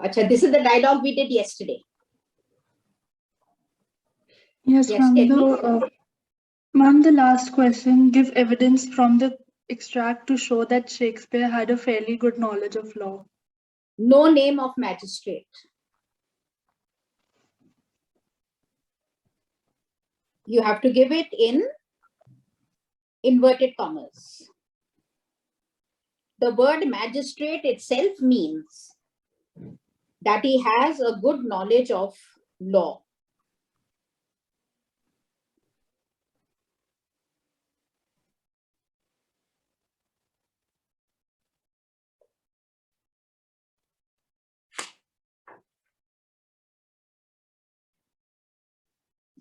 Acha, this is the dialogue we did yesterday. Yes, ma'am. Ma'am, the last question, give evidence from the extract to show that Shakespeare had a fairly good knowledge of law. No name of magistrate. You have to give it in inverted commas. The word magistrate itself means that he has a good knowledge of law.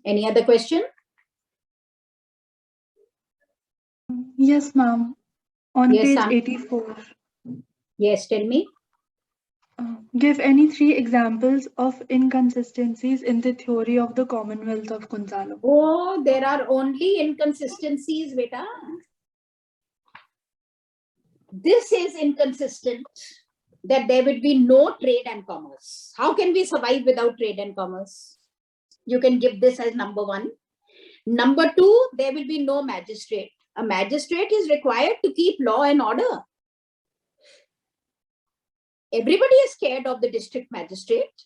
Any other question? Yes, ma'am. On Yes, page 84. Yes, tell me. Give any 3 examples of inconsistencies in the theory of the Commonwealth of Gonzalo. Oh, there are only inconsistencies, beta. This is inconsistent, that there would be no trade and commerce. How can we survive without trade and commerce? You can give this as number 1. Number 2, there will be no magistrate. A magistrate is required to keep law and order. Everybody is scared of the district magistrate.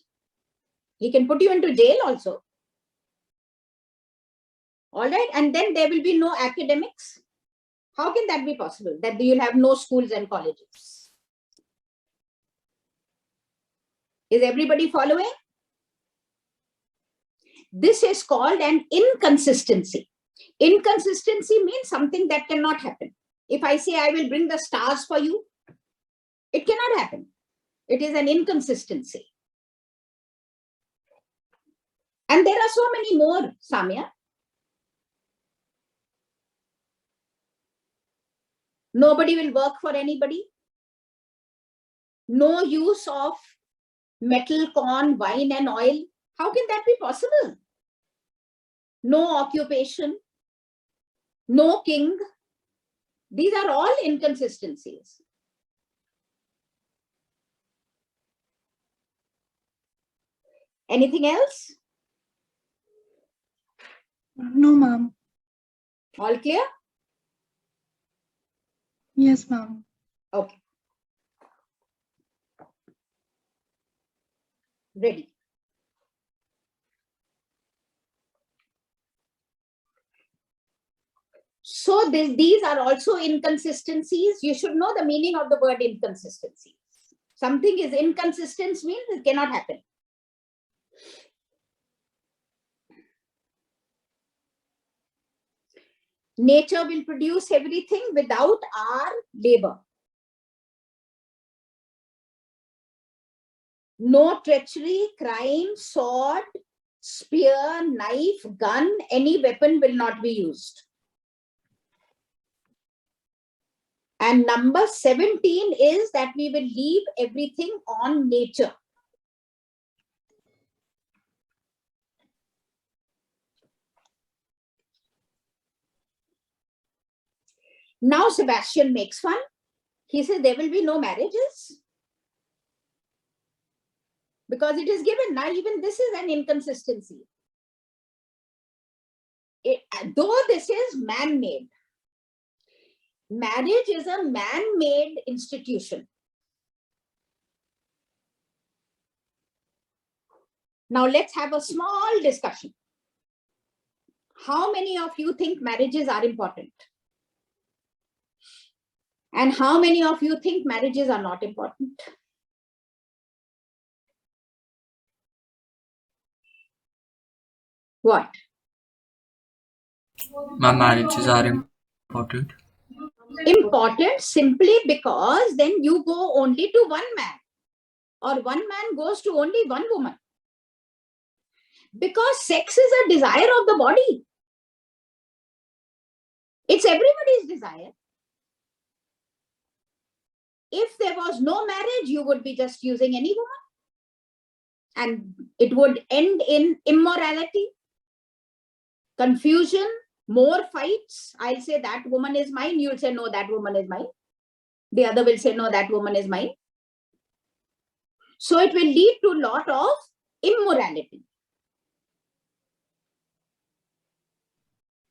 He can put you into jail also. All right. And then there will be no academics. How can that be possible? That you'll have no schools and colleges. Is everybody following? This is called an inconsistency. Inconsistency means something that cannot happen. If I say I will bring the stars for you, it cannot happen. It is an inconsistency. And there are so many more, Samya. Nobody will work for anybody. No use of metal, corn, wine, and oil. How can that be possible? No occupation, no king. These are all inconsistencies. Anything else? No, ma'am. All clear? Yes, ma'am. Okay. Ready. So these are also inconsistencies. You should know the meaning of the word inconsistency. Something is inconsistent means it cannot happen. Nature will produce everything without our labor. No treachery, crime, sword, spear, knife, gun, any weapon will not be used. And number 17 is that we will leave everything on nature. Now Sebastian makes fun. He says there will be no marriages. Because it is given. Now even this is an inconsistency. Though this is man-made. Marriage is a man-made institution. Now let's have a small discussion. How many of you think marriages are important? And how many of you think marriages are not important? What? My marriages are important. Important simply because then you go only to one man, or one man goes to only one woman. Because sex is a desire of the body. It's everybody's desire. If there was no marriage, you would be just using any woman. And it would end in immorality, confusion, more fights. I'll say that woman is mine. You'll say, no, that woman is mine. The other will say, no, that woman is mine. So it will lead to a lot of immorality.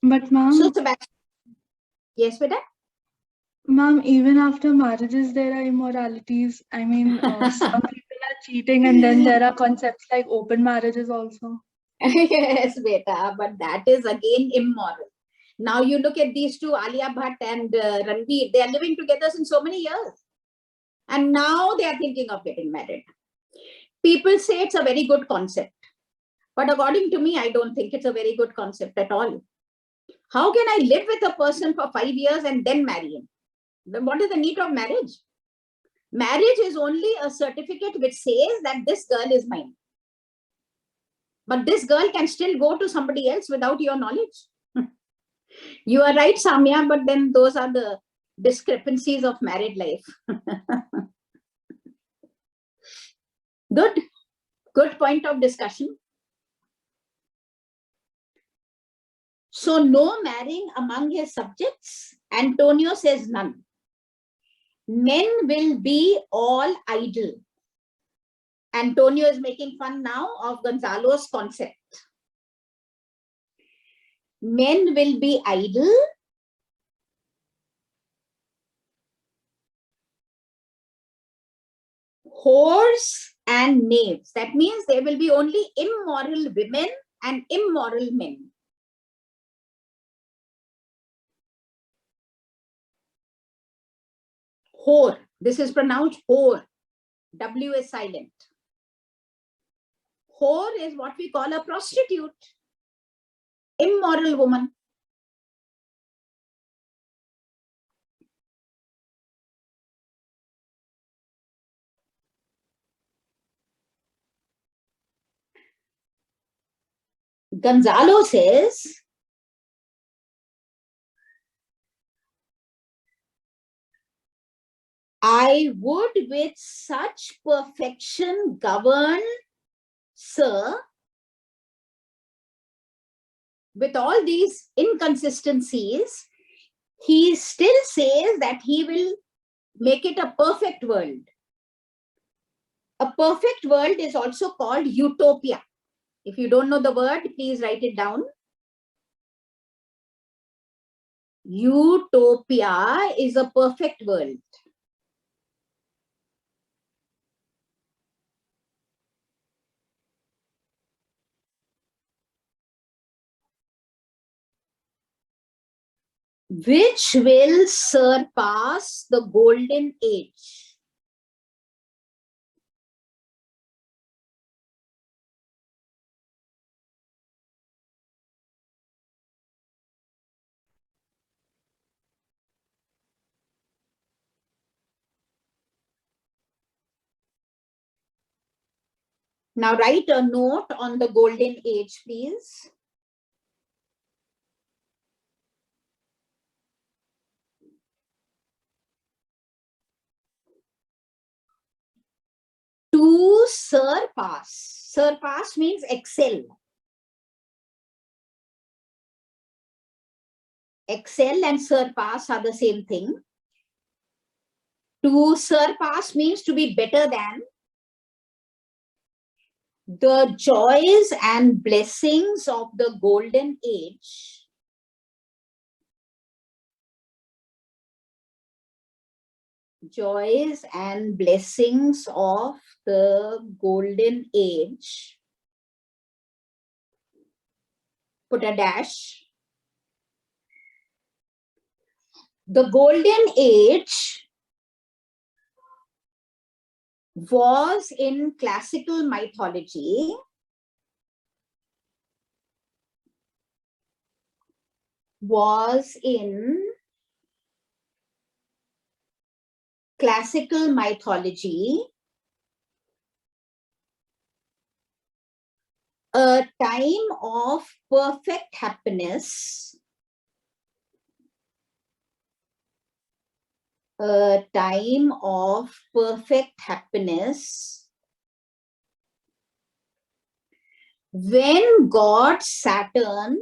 But ma'am, So Sebastian, yes, Veda? ma'am, even after marriages, there are immoralities. I mean, some people are cheating, and then there are concepts like open marriages also. Yes, Beta, but that is again immoral. Now you look at these two, Alia Bhatt and Ranveer, they are living together since so many years. And now they are thinking of getting married. People say it's a very good concept. But according to me, I don't think it's a very good concept at all. How can I live with a person for 5 years and then marry him? What is the need of marriage? Marriage is only a certificate which says that this girl is mine. But this girl can still go to somebody else without your knowledge. You are right, Samya, but then those are the discrepancies of married life. Good point of discussion. So no marrying among his subjects. Antonio says none. Men will be all idle. Antonio is making fun now of Gonzalo's concept. Men will be idle. Whores and knaves. That means there will be only immoral women and immoral men. Whore. This is pronounced whore. W is silent. Whore is what we call a prostitute. Immoral woman. Gonzalo says, I would with such perfection govern, sir, with all these inconsistencies, he still says that he will make it a perfect world. A perfect world is also called utopia. If you don't know the word, please write it down. Utopia is a perfect world. Which will surpass the golden age. Now write a note on the golden age, please. To surpass. Surpass means excel. Excel and surpass are the same thing. To surpass means to be better than. The joys and blessings of the golden age joys and blessings of the golden age, put a dash. The golden age was in classical mythology a time of perfect happiness, a time of perfect happiness when God Saturn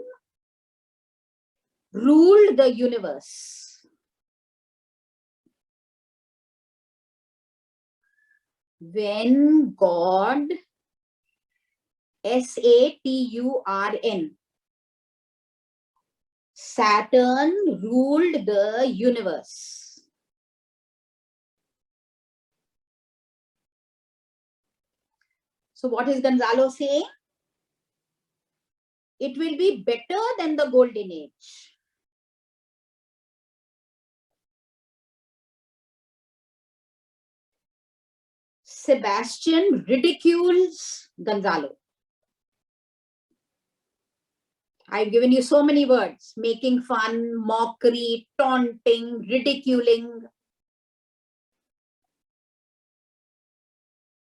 ruled the universe. When God, Saturn, Saturn ruled the universe. So what is Gonzalo saying? It will be better than the golden age. Sebastian ridicules Gonzalo. I've given you so many words: making fun, mockery, taunting, ridiculing.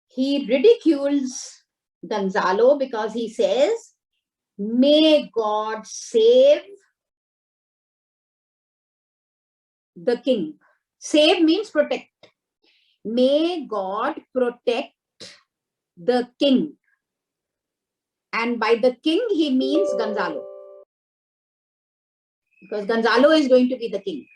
He ridicules Gonzalo because he says, may God save the king. Save means protect. May God protect the king. And by the king, he means Gonzalo. Because Gonzalo is going to be the king.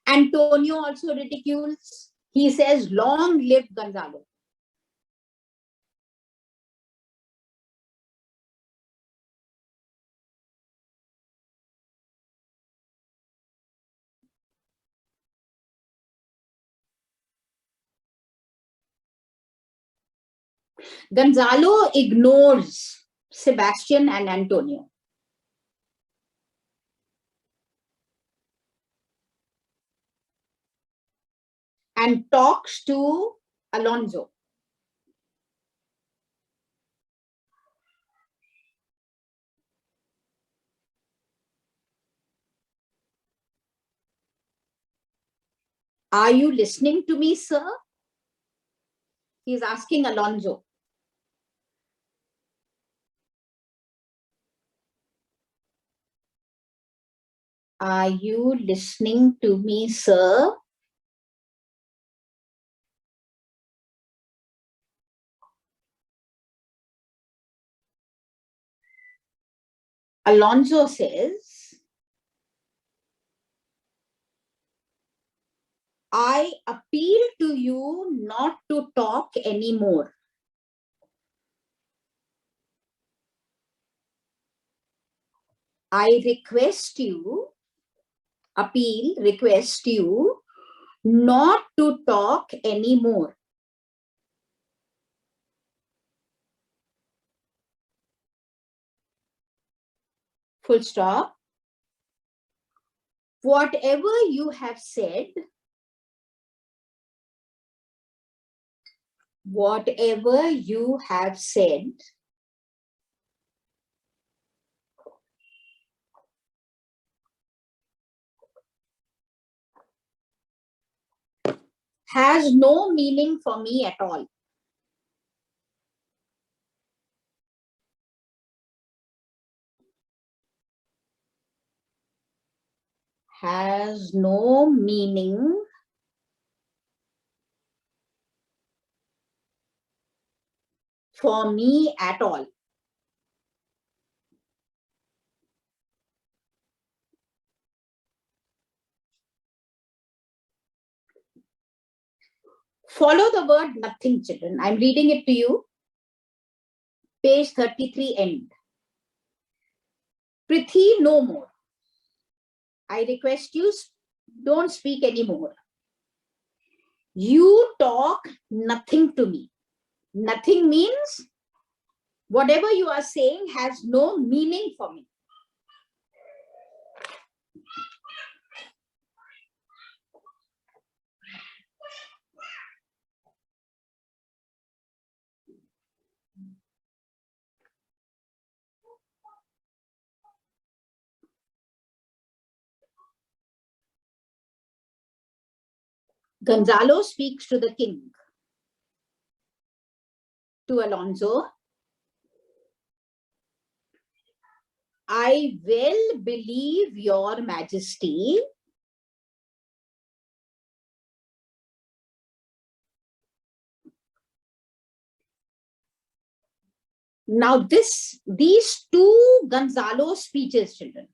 Antonio also ridicules. He says, long live Gonzalo. Gonzalo ignores Sebastian and Antonio. And talks to Alonso. Are you listening to me, sir? He's asking Alonso. Are you listening to me, sir? Alonso says, I appeal to you not to talk anymore. I request you, request you not to talk anymore. Full stop. Whatever you have said, has no meaning for me at all. Has no meaning for me at all. Follow the word nothing, children. I'm reading it to you. Page 33 end. Prithi, no more. I request you, don't speak anymore. You talk nothing to me. Nothing means whatever you are saying has no meaning for me. Gonzalo speaks to the king. To Alonso, I well believe your majesty now these two Gonzalo speeches, children,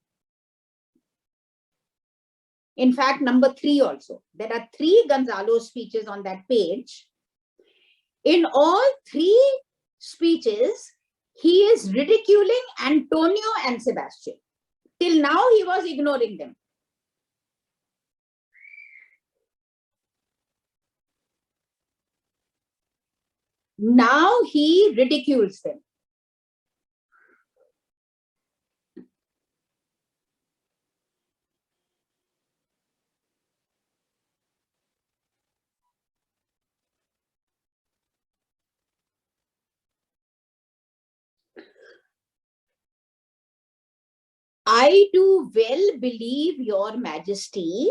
In fact, number 3 also. There are 3 Gonzalo speeches on that page. In all 3 speeches, he is ridiculing Antonio and Sebastian. Till now, he was ignoring them. Now he ridicules them. I do well believe your majesty,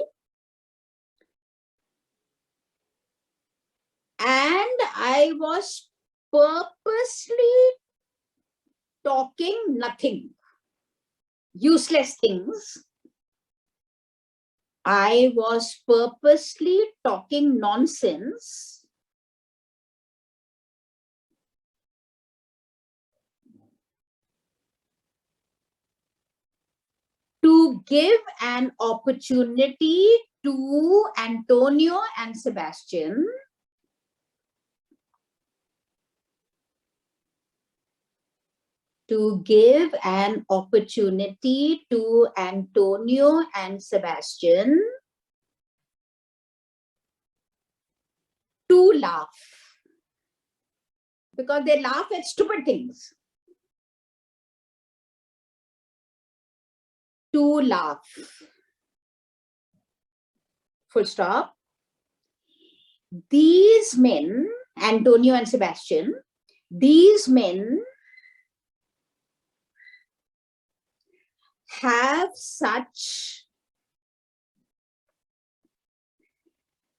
and I was purposely talking nothing, useless things. I was purposely talking nonsense to give an opportunity to Antonio and Sebastian to give an opportunity to Antonio and Sebastian to laugh, because they laugh at stupid things. To laugh. Full stop. These men, Antonio and Sebastian, these men have such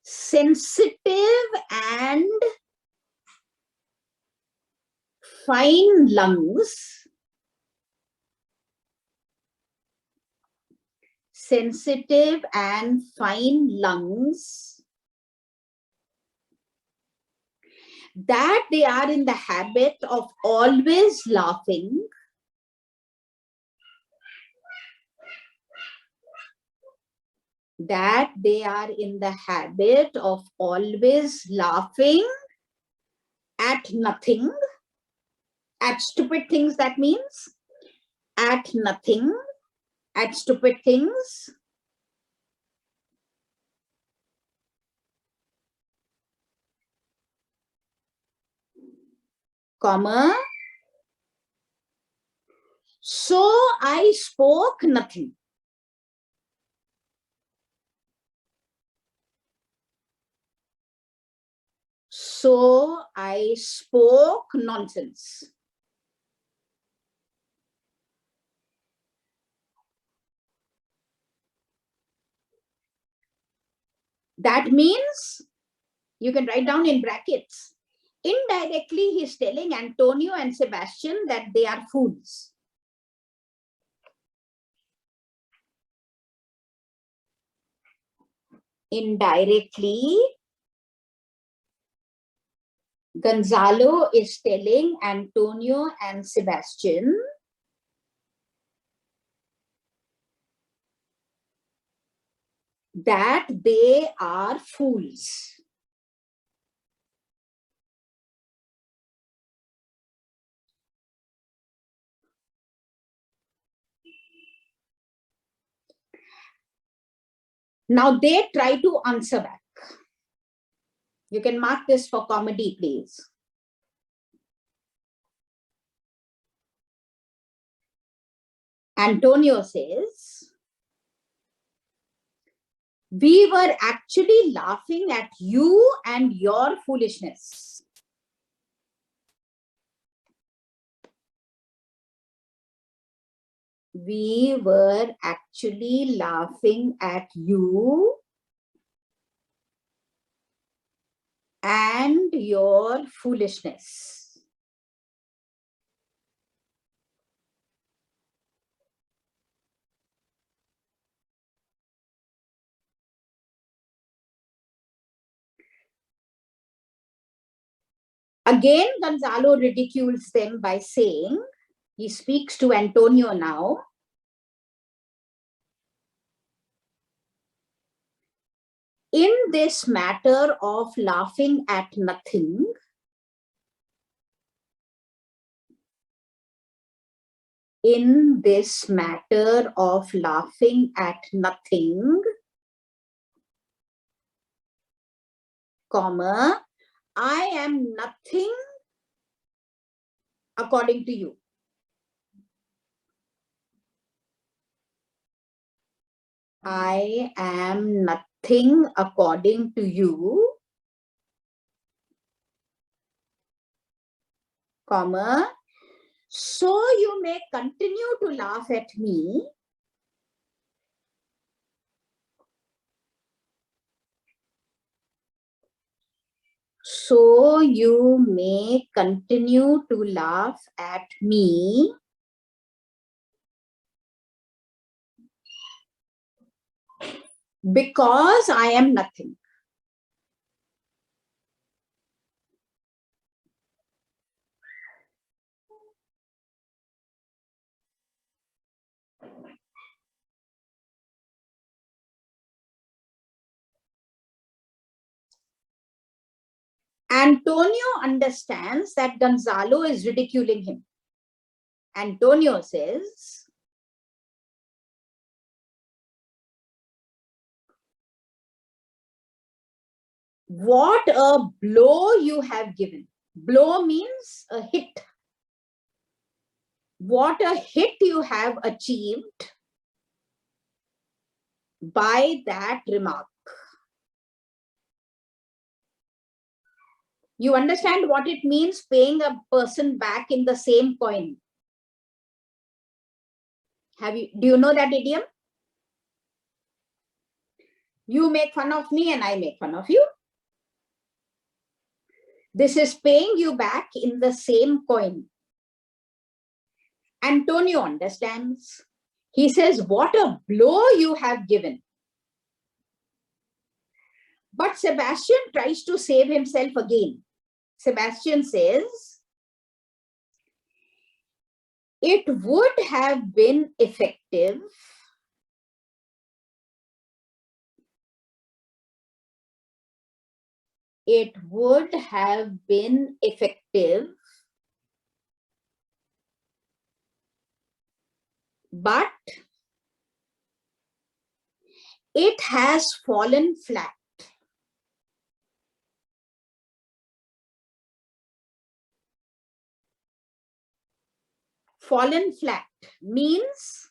sensitive and fine lungs, sensitive and fine lungs, that they are in the habit of always laughing, that they are in the habit of always laughing at nothing, at stupid things, that means at nothing, at stupid things, comma, so I spoke nothing. So I spoke nonsense. That means, you can write down in brackets, indirectly he's telling Antonio and Sebastian that they are fools. Indirectly, Gonzalo is telling Antonio and Sebastian that they are fools. Now they try to answer back. You can mark this for comedy, please. Antonio says, we were actually laughing at you and your foolishness. We were actually laughing at you and your foolishness. Again, Gonzalo ridicules them by saying, he speaks to Antonio now, In this matter of laughing at nothing, in this matter of laughing at nothing, comma, I am nothing according to you. I am nothing according to you, comma, so you may continue to laugh at me, so you may continue to laugh at me because I am nothing. Antonio understands that Gonzalo is ridiculing him. Antonio says, what a blow you have given. Blow means a hit. What a hit you have achieved by that remark. You understand what it means paying a person back in the same coin? Do you know that idiom? You make fun of me and I make fun of you. This is paying you back in the same coin. Antonio understands. He says, what a blow you have given. But Sebastian tries to save himself again. Sebastian says, it would have been effective it would have been effective, but it has fallen flat. Fallen flat means,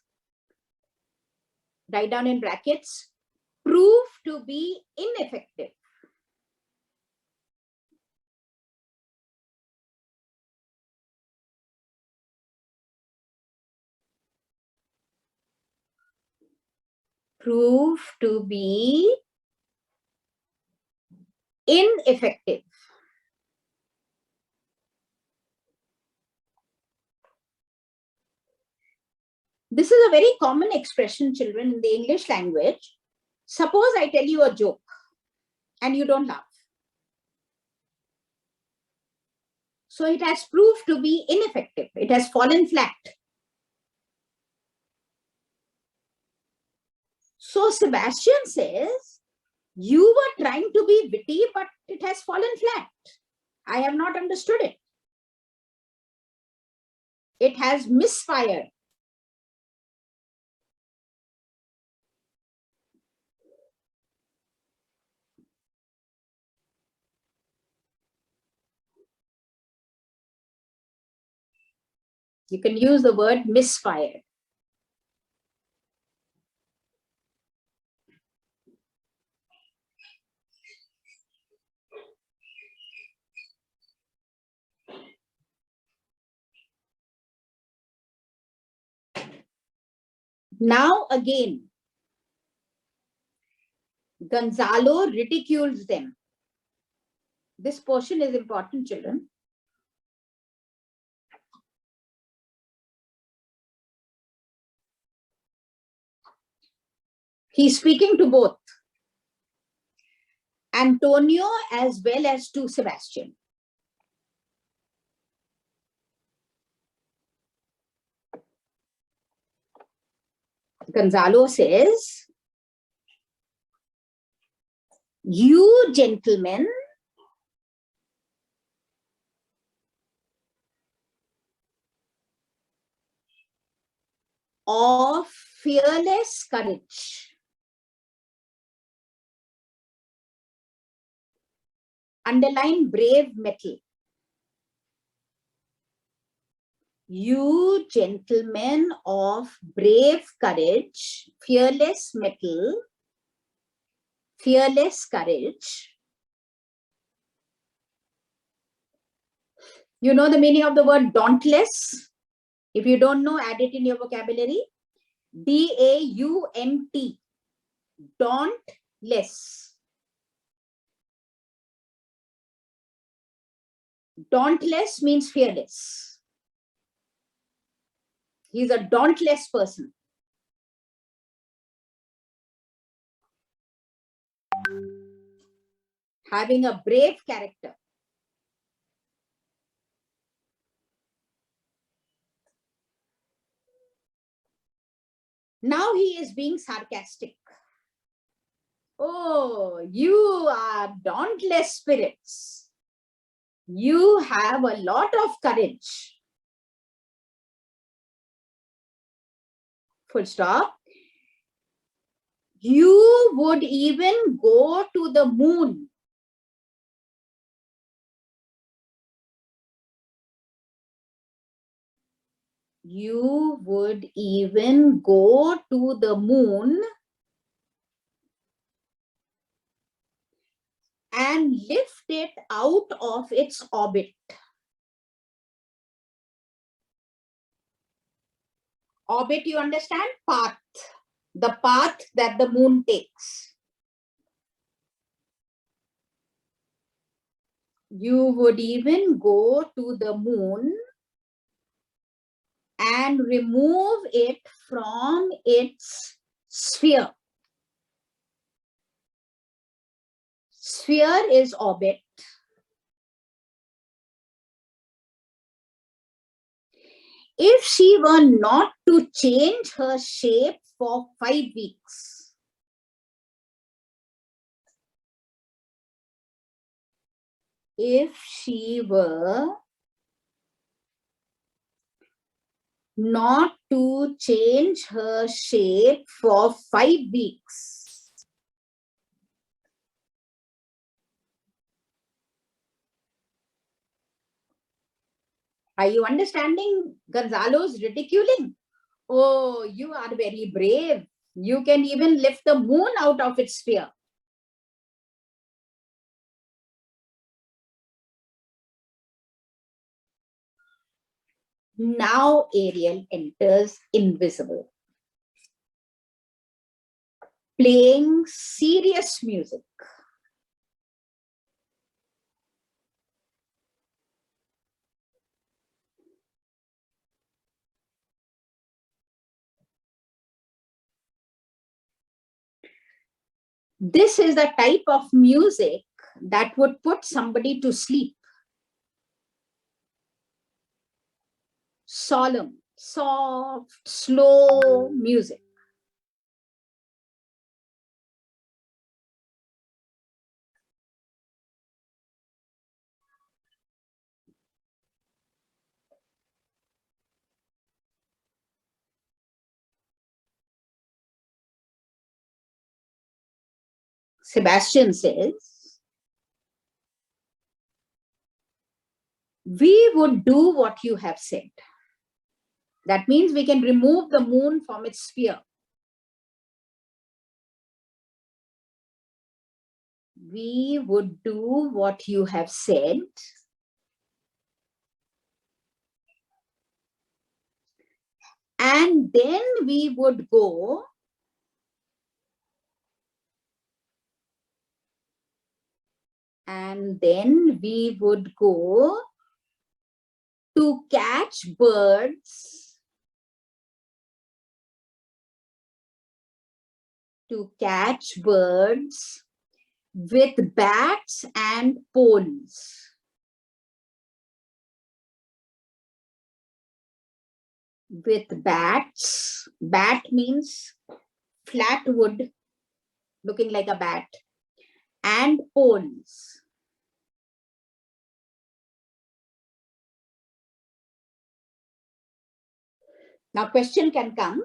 write down in brackets, prove to be ineffective. Prove to be ineffective. This is a very common expression, children, in the English language. Suppose I tell you a joke and you don't laugh. So it has proved to be ineffective. It has fallen flat. So Sebastian says, you were trying to be witty, but it has fallen flat. I have not understood it. It has misfired. You can use the word misfire. Now again, Gonzalo ridicules them. This portion is important, children. He's speaking to both Antonio as well as to Sebastian. Gonzalo says, You gentlemen of fearless courage. Underline brave metal. You gentlemen of brave courage, fearless metal, fearless courage. You know the meaning of the word dauntless? If you don't know, add it in your vocabulary. D-A-U-N-T. Dauntless. Dauntless means fearless. He's a dauntless person. Having a brave character. Now he is being sarcastic. Oh, you are dauntless spirits. You have a lot of courage. Full stop. You would even go to the moon. You would even go to the moon and lift it out of its orbit. Orbit, you understand? Path. The path that the moon takes. You would even go to the moon and remove it from its sphere. Sphere is orbit. If she were not to change her shape for 5 weeks, if she were not to change her shape for 5 weeks, are you understanding Gonzalo's ridiculing? Oh, you are very brave. You can even lift the moon out of its sphere. Now Ariel enters invisible, playing serious music. This is the type of music that would put somebody to sleep. Solemn, soft, slow music. Sebastian says, we would do what you have said. That means we can remove the moon from its sphere. We would do what you have said. And then we would go to catch birds, with bats and poles. With bats. Bat means flat wood looking like a bat. and poles. Now question can come,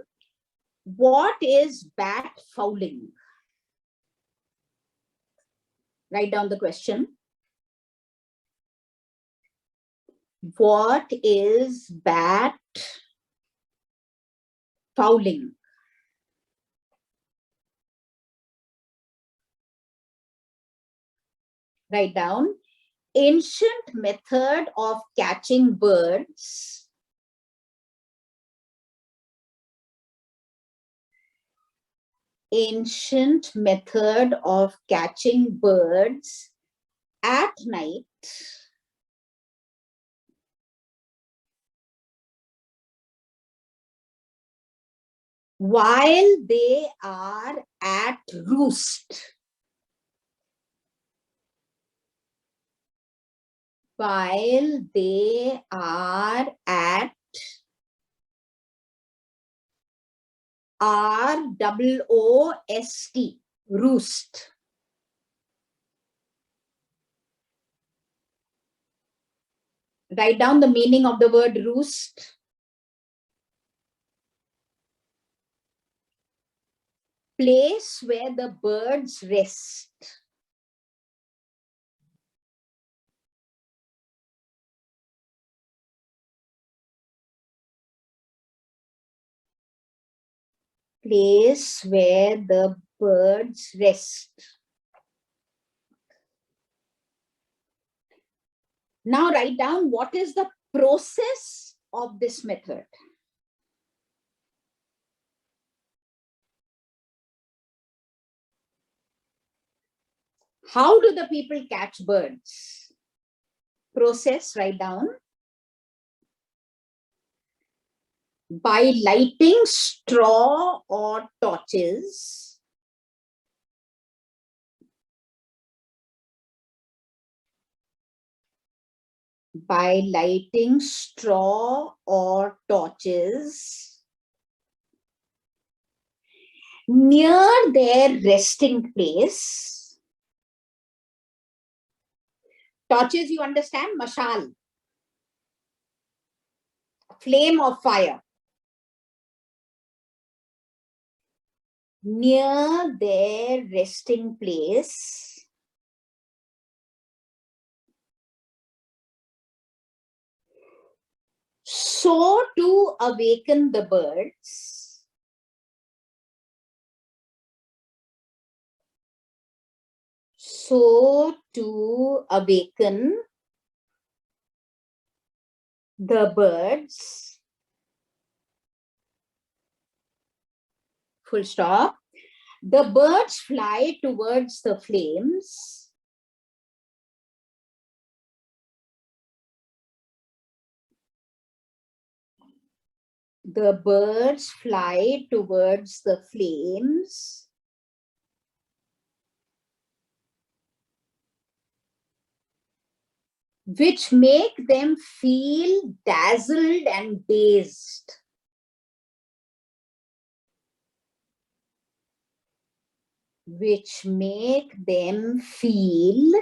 what is bat fouling? Write down the question. What is bat fouling? Write down, ancient method of catching birds. Ancient method of catching birds at night while they are at roost. While they are at ROOST, roost. Write down the meaning of the word roost. Place where the birds rest. Place where the birds rest. Now write down what is the process of this method. How do the people catch birds? Process, write down. By lighting straw or torches. By lighting straw or torches near their resting place. Torches, you understand? Mashal. Flame of fire. Near their resting place. So to awaken the birds. So to awaken the birds. Full stop. The birds fly towards the flames. The birds fly towards the flames. Which make them feel dazzled and dazed. Which make them feel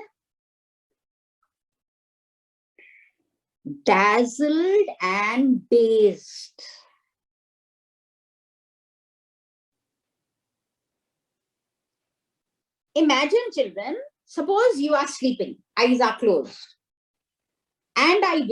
dazzled and dazed. Imagine, children, suppose you are sleeping, eyes are closed, and I